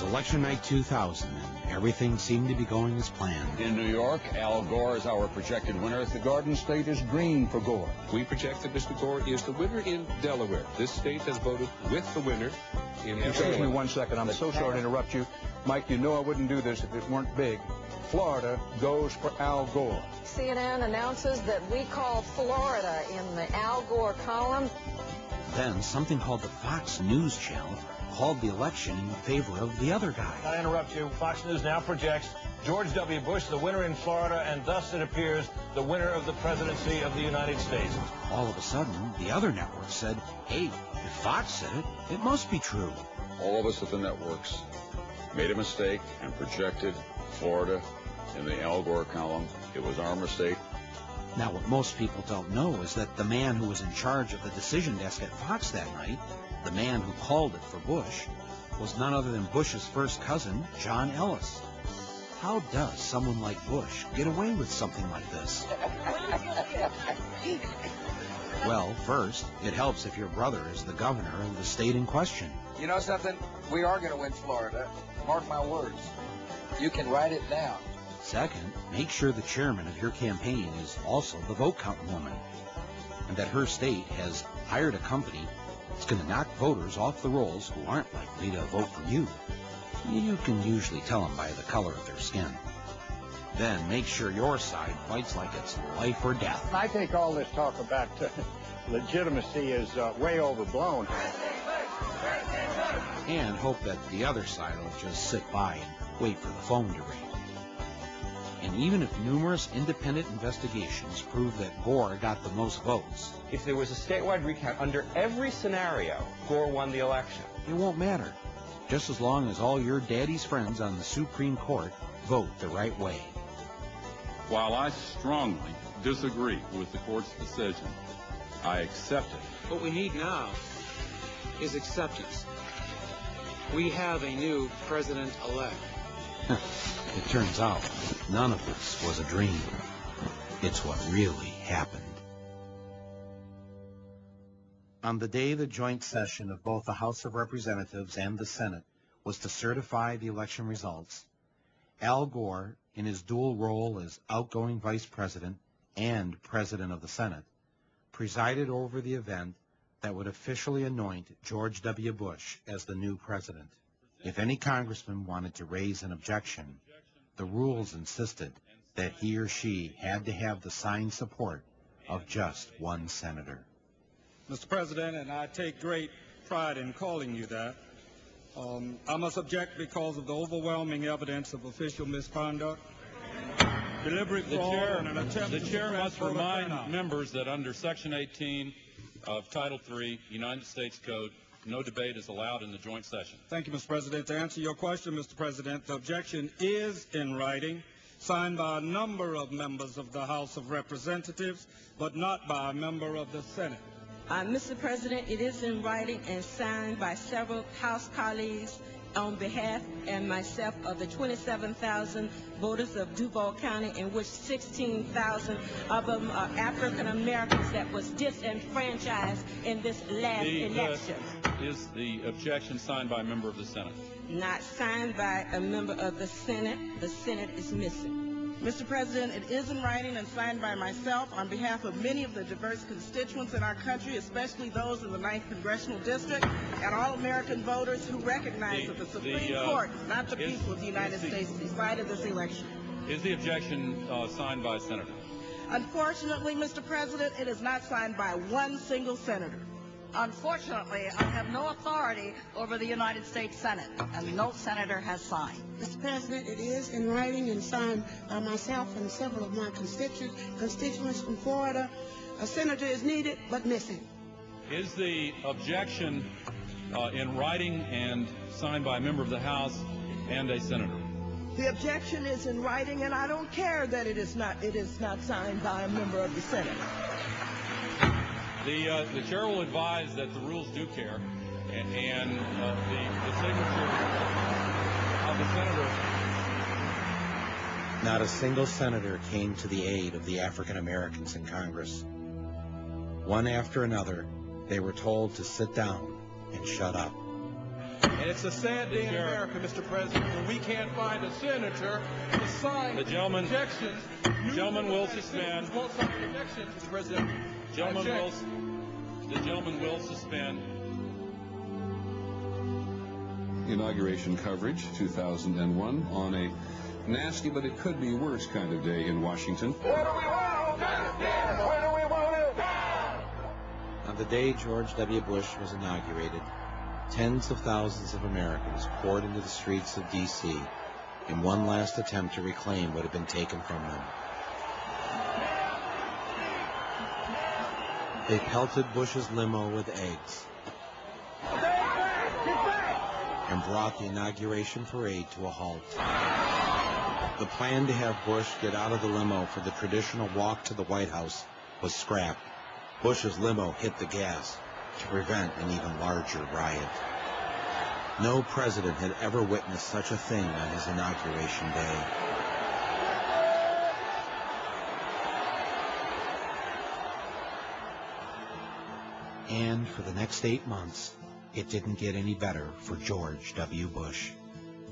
was election night 2000, and everything seemed to be going as planned. In New York, Al Gore is our projected winner. The Garden State is green for Gore. We project that Mr. Gore is the winner in Delaware. This state has voted with the winner in Delaware. Excuse me 1 second. I'm so sorry to interrupt you. Mike, you know I wouldn't do this if it weren't big. Florida goes for Al Gore. CNN announces that we call Florida in the Al Gore column. Then something called the Fox News Channel called the election in favor of the other guy. I interrupt you. Fox News now projects George W. Bush the winner in Florida, and thus it appears the winner of the presidency of the United States. All of a sudden, the other network said, hey, if Fox said it, it must be true. All of us at the networks made a mistake and projected Florida in the Al Gore column. It was our mistake. Now, what most people don't know is that the man who was in charge of the decision desk at Fox that night, the man who called it for Bush, was none other than Bush's first cousin, John Ellis. How does someone like Bush get away with something like this? Well, first, it helps if your brother is the governor of the state in question. You know something? We are going to win Florida. Mark my words. You can write it down. Second, make sure the chairman of your campaign is also the vote-counting woman, and that her state has hired a company that's going to knock voters off the rolls who aren't likely to vote for you. You can usually tell them by the color of their skin. Then make sure your side fights like it's life or death. I think all this talk about legitimacy is way overblown. And hope that the other side will just sit by and wait for the phone to ring. And even if numerous independent investigations prove that Gore got the most votes, if there was a statewide recount under every scenario, Gore won the election. It won't matter, just as long as all your daddy's friends on the Supreme Court vote the right way. While I strongly disagree with the court's decision, I accept it. What we need now is acceptance. We have a new president-elect. It turns out none of this was a dream. It's what really happened. On the day the joint session of both the House of Representatives and the Senate was to certify the election results, Al Gore, in his dual role as outgoing Vice President and President of the Senate, presided over the event that would officially anoint George W. Bush as the new president. If any congressman wanted to raise an objection, the rules insisted that he or she had to have the signed support of just one senator. Mr. President, and I take great pride in calling you that, I must object because of the overwhelming evidence of official misconduct, deliberate fraud, and an attempt to The chair must remind members that under Section 18 of Title III, United States Code, no debate is allowed in the joint session. Thank you, Mr. President. To answer your question, Mr. President, the objection is in writing, signed by a number of members of the House of Representatives, but not by a member of the Senate. Mr. President, it is in writing and signed by several House colleagues on behalf and myself of the 27,000 voters of Duval County, in which 16,000 of them are African Americans that was disenfranchised in this last election. Is the objection signed by a member of the Senate? Not signed by a member of the Senate. The Senate is missing. Mr. President, it is in writing and signed by myself on behalf of many of the diverse constituents in our country, especially those in the 9th Congressional District, and all American voters who recognize that the Supreme Court, not the people of the United States, decided this election. Is the objection signed by a senator? Unfortunately, Mr. President, it is not signed by one single senator. Unfortunately, I have no authority over the United States Senate, and no senator has signed. Mr. President, it is in writing and signed by myself and several of my constituents from Florida. A senator is needed, but missing. Is the objection in writing and signed by a member of the House and a senator? The objection is in writing, and I don't care that it is not signed by a member of the Senate. The chair will advise that the rules do care, and the signature of the senator. Not a single senator came to the aid of the African Americans in Congress. One after another, they were told to sit down and shut up. It's a sad day in America, Mr. President, when we can't find a senator to sign The gentleman will suspend. Won't sign objections, Mr. President. The gentleman will suspend. Inauguration coverage, 2001, on a nasty but it could be worse kind of day in Washington. On the day George W. Bush was inaugurated, tens of thousands of Americans poured into the streets of D.C. in one last attempt to reclaim what had been taken from them. They pelted Bush's limo with eggs and brought the inauguration parade to a halt. The plan to have Bush get out of the limo for the traditional walk to the White House was scrapped. Bush's limo hit the gas to prevent an even larger riot. No president had ever witnessed such a thing on his inauguration day. And for the next 8 months, it didn't get any better for George W. Bush.